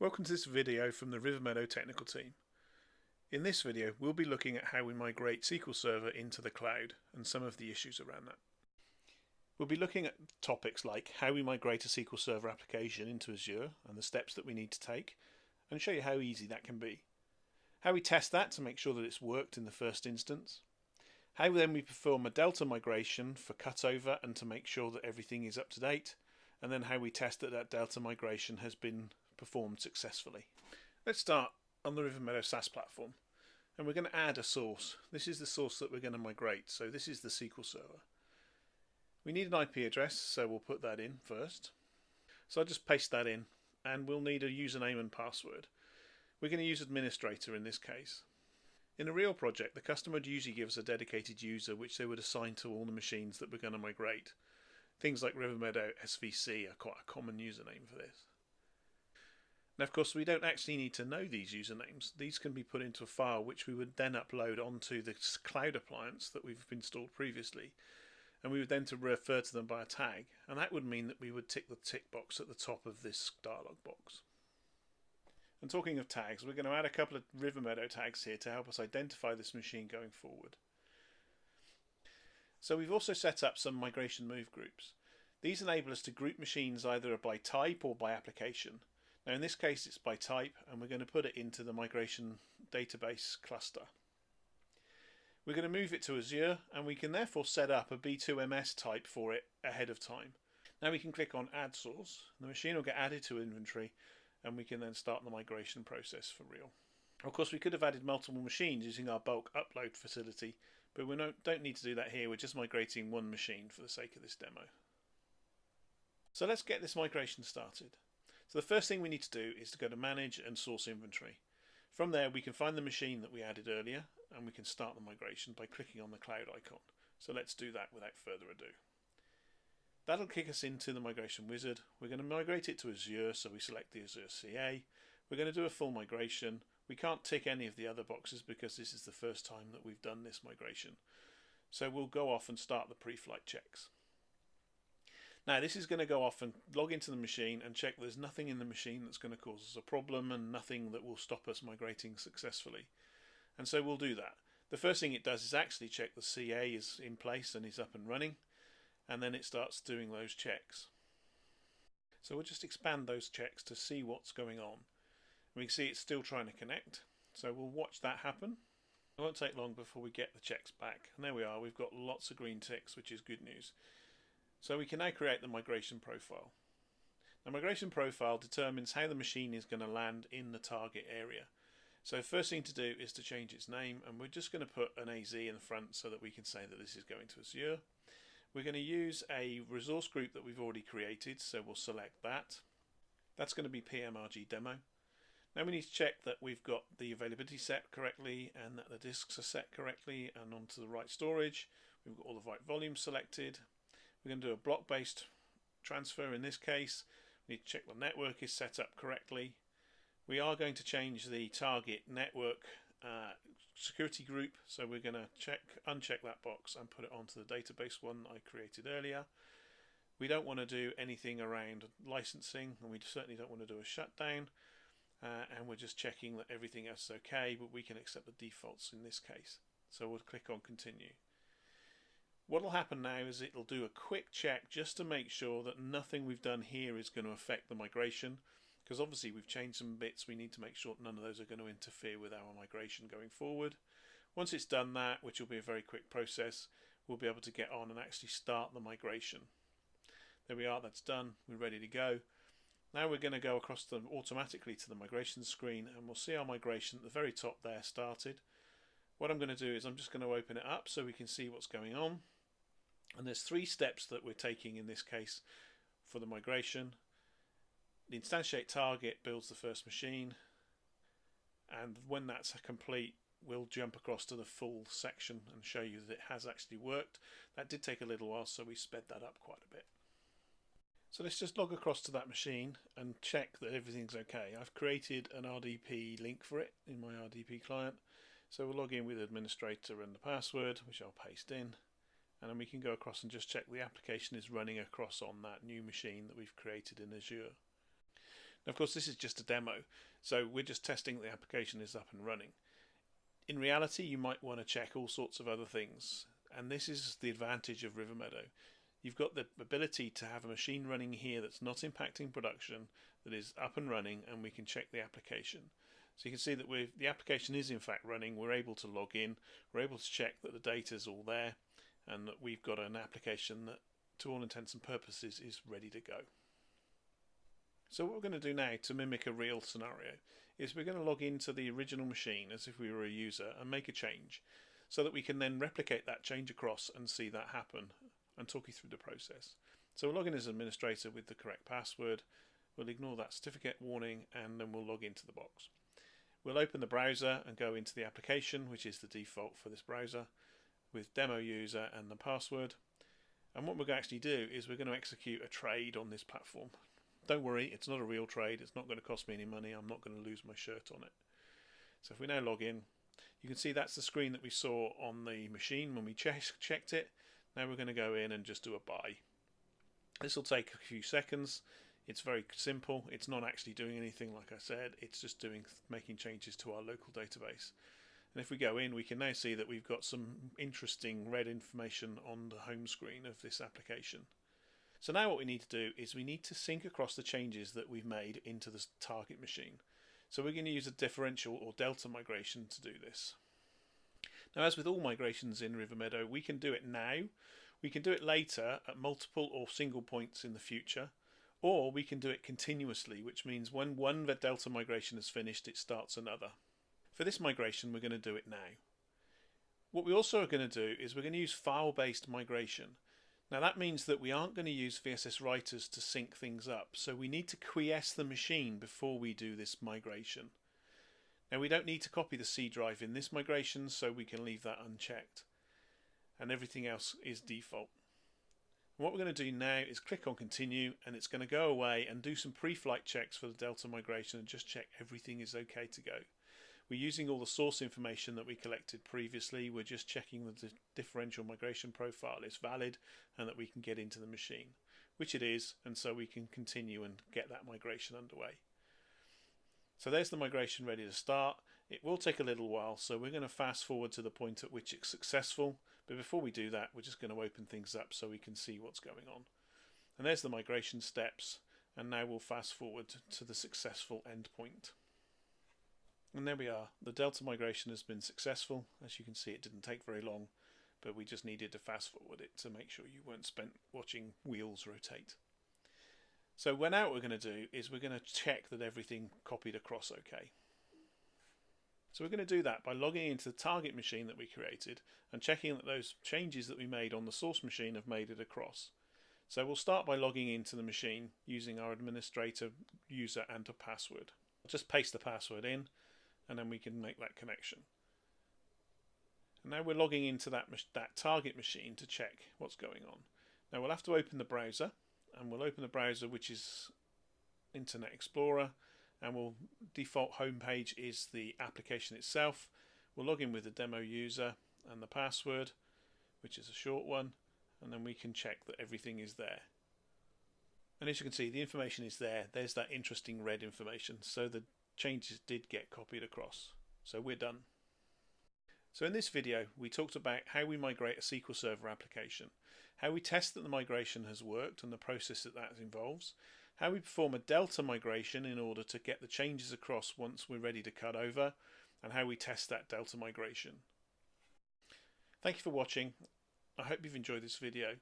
Welcome to this video from the Rivermeadow technical team. In this video we'll be looking at how we migrate SQL Server into the cloud and some of the issues around that. We'll be looking at topics like how we migrate a SQL Server application into Azure and the steps that we need to take, and show you how easy that can be. How we test that to make sure that it's worked in the first instance. How then we perform a Delta migration for cutover and to make sure that everything is up to date, and then how we test that Delta migration has been performed successfully. Let's start on the Rivermeadow SaaS platform, and we're going to add a source. This is the source that we're going to migrate, so this is the SQL Server. We need an IP address, so we'll put that in first. So I'll just paste that in, and we'll need a username and password. We're going to use administrator in this case. In a real project, the customer would usually give us a dedicated user which they would assign to all the machines that we're going to migrate. Things like Rivermeadow SVC are quite a common username for this. Now, of course, we don't actually need to know these usernames. These can be put into a file which we would then upload onto the cloud appliance that we've installed previously, and we would then refer to them by a tag, and that would mean that we would tick the tick box at the top of this dialog box. And talking of tags, we're going to add a couple of Rivermeadow tags here to help us identify this machine going forward. So we've also set up some migration move groups. These enable us to group machines either by type or by application. Now in this case it's by type, and we're going to put it into the migration database cluster. We're going to move it to Azure, and we can therefore set up a B2MS type for it ahead of time. Now we can click on Add Source, the machine will get added to inventory, and we can then start the migration process for real. Of course, we could have added multiple machines using our bulk upload facility, but we don't need to do that here. We're just migrating one machine for the sake of this demo. So let's get this migration started. So the first thing we need to do is to go to Manage and Source Inventory. From there we can find the machine that we added earlier, and we can start the migration by clicking on the cloud icon. So let's do that without further ado. That'll kick us into the migration wizard. We're going to migrate it to Azure, so we select the Azure CA. We're going to do a full migration. We can't tick any of the other boxes because this is the first time that we've done this migration. So we'll go off and start the pre-flight checks. Now this is going to go off and log into the machine and check there's nothing in the machine that's going to cause us a problem and nothing that will stop us migrating successfully. And so we'll do that. The first thing it does is actually check the CA is in place and is up and running, and then it starts doing those checks. So we'll just expand those checks to see what's going on. We can see it's still trying to connect, so we'll watch that happen. It won't take long before we get the checks back, and there we are. We've got lots of green ticks, which is good news. So we can now create the migration profile. The migration profile determines how the machine is going to land in the target area. So first thing to do is to change its name, and we're just going to put an AZ in the front so that we can say that this is going to Azure. We're going to use a resource group that we've already created, so we'll select that. That's going to be PMRG demo. Now we need to check that we've got the availability set correctly and that the disks are set correctly and onto the right storage. We've got all the right volumes selected. We're going to do a block-based transfer in this case. We need to check the network is set up correctly. We are going to change the target network security group, so we're going to uncheck that box and put it onto the database one I created earlier. We don't want to do anything around licensing, and we certainly don't want to do a shutdown, and we're just checking that everything else is okay, but we can accept the defaults in this case. So we'll click on continue. What will happen now is it'll do a quick check just to make sure that nothing we've done here is going to affect the migration, because obviously we've changed some bits. We need to make sure none of those are going to interfere with our migration going forward. Once it's done that, which will be a very quick process, we'll be able to get on and actually start the migration. There we are, that's done, we're ready to go. Now we're going to go across automatically to the migration screen, and we'll see our migration at the very top there started. What I'm going to do is I'm just going to open it up so we can see what's going on. And there's three steps that we're taking in this case for the migration. The instantiate target builds the first machine, and when that's complete we'll jump across to the full section and show you that it has actually worked. That did take a little while, so we sped that up quite a bit. So let's just log across to that machine and check that everything's okay. I've created an RDP link for it in my RDP client, so we'll log in with administrator and the password, which I'll paste in. And then we can go across and just check the application is running across on that new machine that we've created in Azure. Now, of course, this is just a demo, so we're just testing that the application is up and running. In reality, you might want to check all sorts of other things, and this is the advantage of Rivermeadow. You've got the ability to have a machine running here that's not impacting production, that is up and running, and we can check the application. So you can see that the application is in fact running. We're able to log in, we're able to check that the data is all there, and that we've got an application that, to all intents and purposes, is ready to go. So what we're going to do now to mimic a real scenario is we're going to log into the original machine as if we were a user and make a change, so that we can then replicate that change across and see that happen and talk you through the process. So we'll log in as administrator with the correct password. We'll ignore that certificate warning, and then we'll log into the box. We'll open the browser and go into the application, which is the default for this browser, with demo user and the password. And what we're going to actually do is we're going to execute a trade on this platform. Don't worry, it's not a real trade. It's not going to cost me any money. I'm not going to lose my shirt on it. So if we now log in, you can see that's the screen that we saw on the machine when we checked it. Now we're going to go in and just do a buy. This will take a few seconds. It's very simple. It's not actually doing anything, like I said. It's just making changes to our local database. And if we go in, we can now see that we've got some interesting red information on the home screen of this application. So now what we need to do is we need to sync across the changes that we've made into the target machine. So we're going to use a differential or delta migration to do this. Now, as with all migrations in Rivermeadow, we can do it now, we can do it later at multiple or single points in the future, or we can do it continuously, which means when one delta migration is finished, it starts another. For this migration, we're going to do it now. What we also are going to do is we're going to use file-based migration. Now that means that we aren't going to use VSS writers to sync things up, so we need to quiesce the machine before we do this migration. Now we don't need to copy the C drive in this migration, so we can leave that unchecked. And everything else is default. And what we're going to do now is click on continue, and it's going to go away and do some pre-flight checks for the delta migration and just check everything is okay to go. We're using all the source information that we collected previously. We're just checking that the differential migration profile is valid and that we can get into the machine, which it is, and so we can continue and get that migration underway. So there's the migration ready to start. It will take a little while, so we're going to fast forward to the point at which it's successful. But before we do that, we're just going to open things up so we can see what's going on. And there's the migration steps, and now we'll fast forward to the successful endpoint. And there we are. The delta migration has been successful. As you can see, it didn't take very long, but we just needed to fast forward it to make sure you weren't spent watching wheels rotate. So now what we're going to do is we're going to check that everything copied across okay. So we're going to do that by logging into the target machine that we created and checking that those changes that we made on the source machine have made it across. So we'll start by logging into the machine using our administrator user and a password. I'll just paste the password in, and then we can make that connection. And now we're logging into that target machine to check what's going on. Now we'll have to open the browser, and we'll open the browser, which is Internet Explorer, and default home page is the application itself. We'll log in with the demo user and the password, which is a short one, and then we can check that everything is there. And as you can see, the information is there. There's that interesting red information, so the changes did get copied across. So we're done. So in this video, we talked about how we migrate a SQL Server application, how we test that the migration has worked and the process that involves, how we perform a delta migration in order to get the changes across once we're ready to cut over, and how we test that delta migration. Thank you for watching. I hope you've enjoyed this video.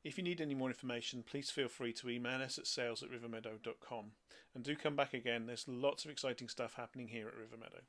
If you need any more information, please feel free to email us at sales@rivermeadow.com, and do come back again. There's lots of exciting stuff happening here at Rivermeadow.